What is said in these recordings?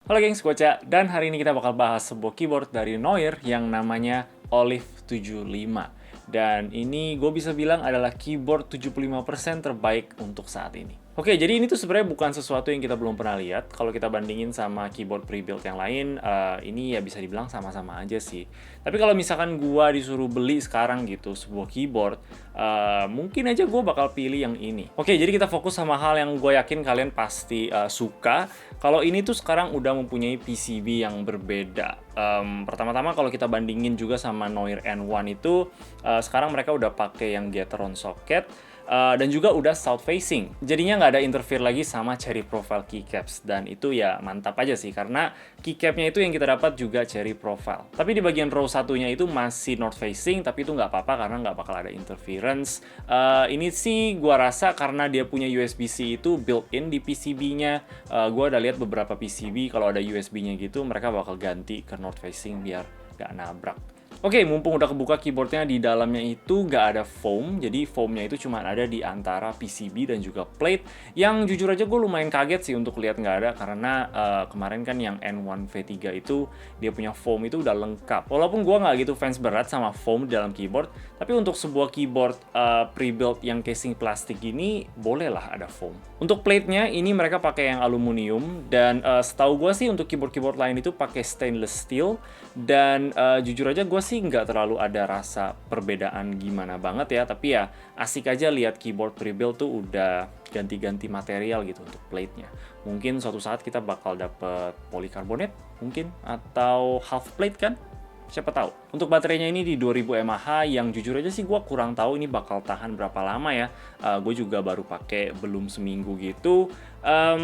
Halo gengs, gue Ca, dan hari ini kita bakal bahas sebuah keyboard dari Noir yang namanya Olive 75. Dan ini gue bisa bilang adalah keyboard 75% terbaik untuk saat ini. Oke, jadi ini tuh sebenarnya bukan sesuatu yang kita belum pernah lihat. Kalau kita bandingin sama keyboard pre-built yang lain, ini ya bisa dibilang sama-sama aja sih. Tapi kalau misalkan gue disuruh beli sekarang gitu sebuah keyboard, mungkin aja gue bakal pilih yang ini. Oke, jadi kita fokus sama hal yang gue yakin kalian pasti suka. Kalau ini tuh sekarang udah mempunyai PCB yang berbeda. Pertama-tama kalau kita bandingin juga sama Noir N1 itu, sekarang mereka udah pakai yang Gateron socket. Dan juga udah south facing, jadinya nggak ada interfere lagi sama cherry profile keycaps, dan itu ya mantap aja sih karena keycapnya itu yang kita dapat juga cherry profile. Tapi di bagian row satunya itu masih north facing, tapi itu nggak apa-apa karena nggak bakal ada interference. Ini sih gua rasa karena dia punya USB-C itu built-in di PCB-nya. Gua udah lihat beberapa PCB kalau ada USB-nya gitu mereka bakal ganti ke north facing biar nggak nabrak. Oke, mumpung udah kebuka keyboardnya, di dalamnya itu nggak ada foam, jadi foamnya itu cuma ada di antara PCB dan juga plate, yang jujur aja gue lumayan kaget sih untuk lihat nggak ada, karena kemarin kan yang N1 V3 itu, dia punya foam itu udah lengkap. Walaupun gue nggak gitu fans berat sama foam di dalam keyboard, tapi untuk sebuah keyboard pre-built yang casing plastik gini, bolehlah ada foam. Untuk plate-nya, ini mereka pakai yang aluminium, dan setahu gue sih untuk keyboard-keyboard lain itu pakai stainless steel, dan jujur aja gue sih nggak terlalu ada rasa perbedaan gimana banget ya, tapi ya asik aja lihat keyboard pre-built tuh udah ganti-ganti material gitu untuk plate-nya. Mungkin suatu saat kita bakal dapet polikarbonat mungkin, atau half plate kan? Siapa tahu. Untuk baterainya ini di 2000 mAh yang jujur aja sih gue kurang tahu ini bakal tahan berapa lama ya. Gue juga baru pakai belum seminggu gitu.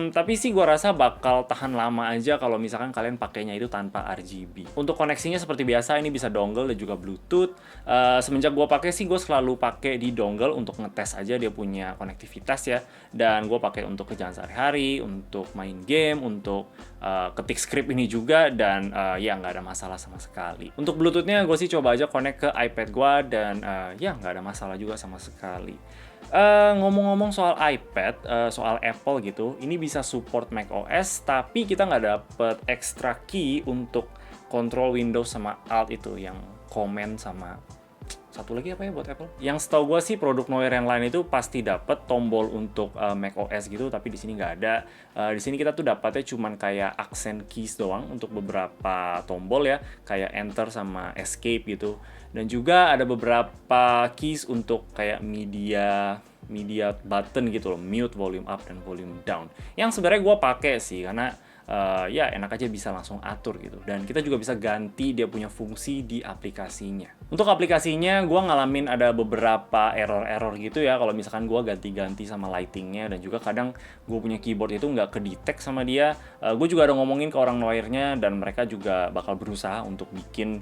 Tapi sih gue rasa bakal tahan lama aja kalau misalkan kalian pakainya itu tanpa RGB. Untuk koneksinya seperti biasa ini bisa dongle dan juga Bluetooth. Semenjak gue pakai sih gue selalu pakai di dongle untuk ngetes aja dia punya konektivitas ya. Dan gue pakai untuk kerjaan sehari-hari, untuk main game, untuk ketik script ini juga, dan ya nggak ada masalah sama sekali. Untuk Bluetooth-nya gue sih coba aja connect ke iPad gue, dan ya nggak ada masalah juga sama sekali. Ngomong-ngomong soal iPad, soal Apple gitu, ini bisa support macOS, tapi kita nggak dapet extra key untuk control Windows sama Alt itu, yang command sama satu lagi apa ya buat Apple? Yang setahu gue sih produk Noir yang lain itu pasti dapat tombol untuk macOS gitu, tapi di sini nggak ada. Di sini kita tuh dapatnya cuman kayak accent keys doang untuk beberapa tombol ya, kayak enter sama escape gitu. Dan juga ada beberapa keys untuk kayak media button gitu loh, mute, volume up, dan volume down. Yang sebenarnya gue pakai sih karena ya enak aja bisa langsung atur gitu, dan kita juga bisa ganti dia punya fungsi di aplikasinya. Untuk aplikasinya gue ngalamin ada beberapa error gitu ya kalau misalkan gue ganti-ganti sama lightingnya, dan juga kadang gue punya keyboard itu nggak ke-detect sama dia. Gue juga ada ngomongin ke orang Noirnya, dan mereka juga bakal berusaha untuk bikin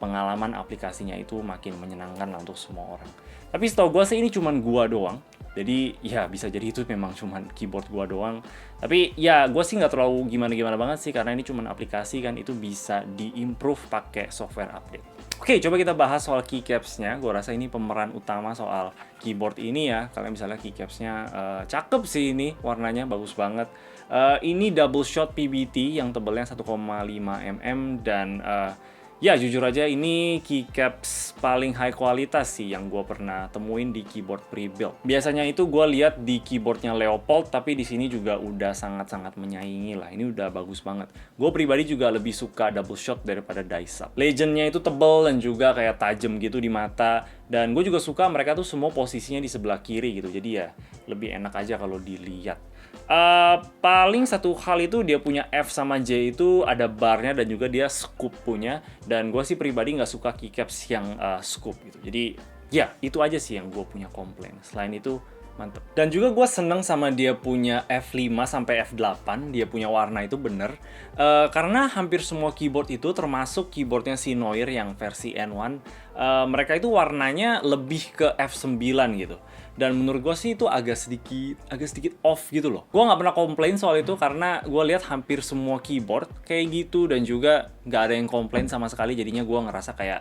pengalaman aplikasinya itu makin menyenangkan lah untuk semua orang. Tapi setahu gue sih ini cuman gue doang. Jadi ya bisa jadi itu memang cuman keyboard gua doang. Tapi ya gue sih nggak terlalu gimana-gimana banget sih karena ini cuman aplikasi kan, itu bisa di-improve pakai software update. Oke, coba kita bahas soal keycaps-nya. Gue rasa ini pemeran utama soal keyboard ini ya. Kalian bisa lihat keycaps-nya cakep sih ini, warnanya bagus banget. Ini double shot PBT yang tebelnya 1,5 mm, dan ya jujur aja ini keycaps paling high kualitas sih yang gue pernah temuin di keyboard pre-built. Biasanya itu gue lihat di keyboardnya Leopold, tapi di sini juga udah sangat-sangat menyaingi lah. Ini udah bagus banget. Gue pribadi juga lebih suka double shot daripada dice up. Legendnya itu tebel dan juga kayak tajam gitu di mata. Dan gue juga suka mereka tuh semua posisinya di sebelah kiri gitu. Jadi ya lebih enak aja kalau dilihat. Paling satu hal itu dia punya F sama J itu ada barnya, dan juga dia scoop punya, dan gue sih pribadi nggak suka keycaps yang scoop gitu. Jadi ya itu aja sih yang gue punya komplain. Selain itu mantep. Dan juga gue seneng sama dia punya F5 sampai F8, dia punya warna itu bener. Karena hampir semua keyboard itu termasuk keyboardnya si Noir yang versi N1, mereka itu warnanya lebih ke F9 gitu. Dan menurut gue sih itu agak sedikit off gitu loh. Gue nggak pernah komplain soal itu karena gue lihat hampir semua keyboard kayak gitu, dan juga nggak ada yang komplain sama sekali. Jadinya gue ngerasa kayak,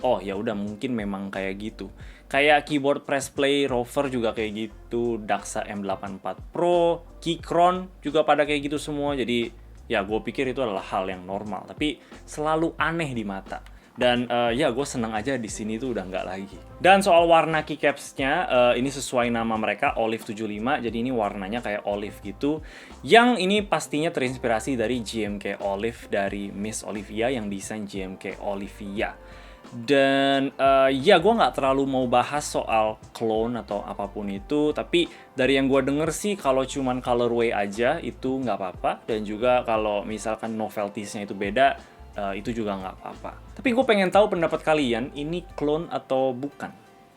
oh ya udah mungkin memang kayak gitu. Kayak keyboard Press Play Rover juga kayak gitu, Daxa M84 Pro, Keychron juga pada kayak gitu semua. Jadi ya gue pikir itu adalah hal yang normal, tapi selalu aneh di mata. Dan ya gue seneng aja di sini tuh udah nggak lagi. Dan soal warna keycaps-nya, ini sesuai nama mereka Olive 75, jadi ini warnanya kayak olive gitu. Yang ini pastinya terinspirasi dari GMK Olive dari Miss Olivia yang desain GMK Olivia. Dan ya gue nggak terlalu mau bahas soal clone atau apapun itu, tapi dari yang gue denger sih kalau cuman colorway aja itu nggak apa-apa, dan juga kalau misalkan novelties-nya itu beda, itu juga nggak apa-apa. Tapi gue pengen tahu pendapat kalian, ini clone atau bukan?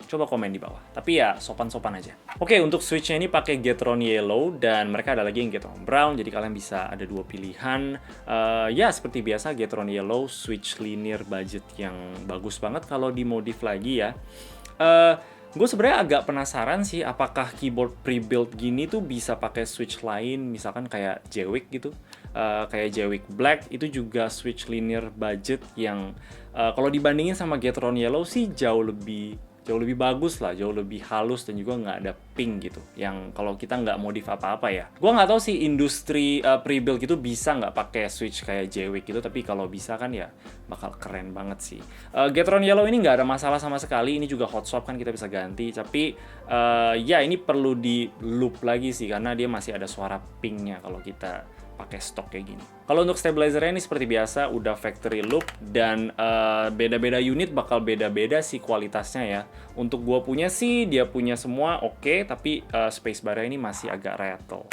Coba komen di bawah. Tapi ya sopan-sopan aja. Oke, untuk switch-nya ini pakai Gateron Yellow, dan mereka ada lagi yang Gateron Brown, jadi kalian bisa ada dua pilihan. Ya seperti biasa Gateron Yellow, switch linear budget yang bagus banget kalau dimodif lagi ya. Gue sebenarnya agak penasaran sih apakah keyboard pre-built gini tuh bisa pakai switch lain, misalkan kayak Jwick gitu. Kayak Jwick Black itu juga switch linear budget yang kalau dibandingin sama Gateron Yellow sih jauh lebih bagus lah, jauh lebih halus, dan juga nggak ada pink gitu, yang kalau kita nggak modif apa-apa ya. Gua nggak tahu sih industri pre-build gitu bisa nggak pakai switch kayak Jwick gitu, tapi kalau bisa kan ya bakal keren banget sih. Gateron Yellow ini nggak ada masalah sama sekali, ini juga hot swap kan kita bisa ganti, tapi ya ini perlu di loop lagi sih, karena dia masih ada suara pinknya kalau kita pakai stok kayak gini. Kalau untuk stabilizer-nya ini seperti biasa udah factory loop, dan beda-beda unit bakal beda-beda sih kualitasnya ya. Untuk gua punya sih dia punya semua oke, tapi spacebar-nya ini masih agak rattle.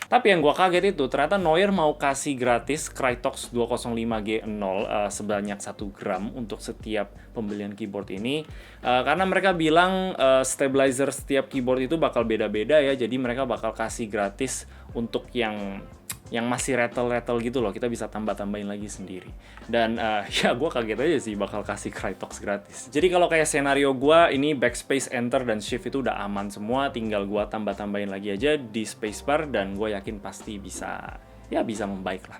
Tapi yang gua kaget itu ternyata Noir mau kasih gratis Krytox 205G0 sebanyak 1 gram untuk setiap pembelian keyboard ini, karena mereka bilang stabilizer setiap keyboard itu bakal beda-beda ya, jadi mereka bakal kasih gratis untuk yang masih rattle-rattle gitu loh, kita bisa tambah-tambahin lagi sendiri. Dan ya gue kaget aja sih bakal kasih Krytox gratis. Jadi kalau kayak senario gue, ini backspace, enter, dan shift itu udah aman semua, tinggal gue tambah-tambahin lagi aja di spacebar, dan gue yakin pasti bisa membaik lah.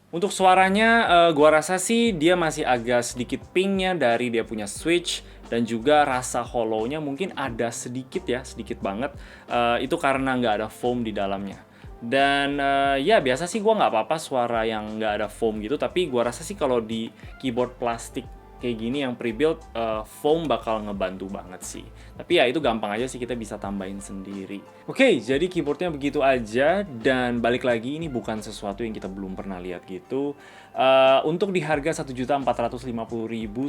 Untuk suaranya, gua rasa sih dia masih agak sedikit pinknya dari dia punya switch, dan juga rasa hollow-nya mungkin ada sedikit ya, sedikit banget. Itu karena nggak ada foam di dalamnya. Dan ya biasa sih gua nggak apa-apa suara yang nggak ada foam gitu, tapi gua rasa sih kalau di keyboard plastik kayak gini yang pre-built, foam bakal ngebantu banget sih. Tapi ya itu gampang aja sih, kita bisa tambahin sendiri. Oke, jadi keyboardnya begitu aja, dan balik lagi ini bukan sesuatu yang kita belum pernah lihat gitu. Untuk di harga 1.450.000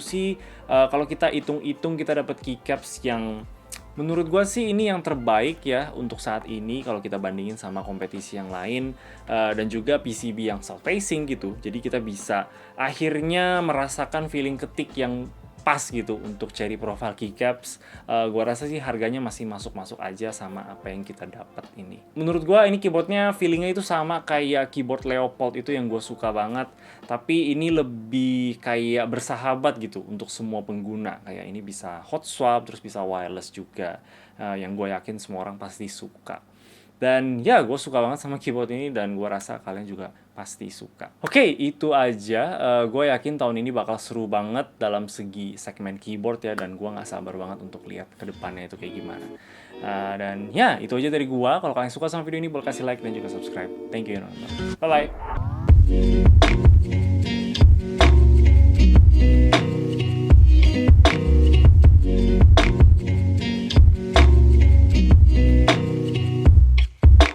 sih, kalau kita hitung-hitung kita dapat keycaps yang menurut gue sih ini yang terbaik ya untuk saat ini kalau kita bandingin sama kompetisi yang lain, dan juga PCB yang south facing gitu. Jadi kita bisa akhirnya merasakan feeling ketik yang pas gitu untuk cherry profile keycaps. Gua rasa sih harganya masih masuk-masuk aja sama apa yang kita dapat ini. Menurut gua ini keyboardnya feelingnya itu sama kayak keyboard Leopold itu yang gue suka banget, tapi ini lebih kayak bersahabat gitu untuk semua pengguna. Kayak ini bisa hot swap, terus bisa wireless juga, yang gue yakin semua orang pasti suka. Dan ya, gue suka banget sama keyboard ini, dan gue rasa kalian juga pasti suka. Oke, itu aja. Gue yakin tahun ini bakal seru banget dalam segi segmen keyboard ya, dan gue gak sabar banget untuk lihat ke depannya itu kayak gimana. Dan ya, itu aja dari gue. Kalau kalian suka sama video ini, boleh kasih like dan juga subscribe. Thank you, nonton. Bye-bye!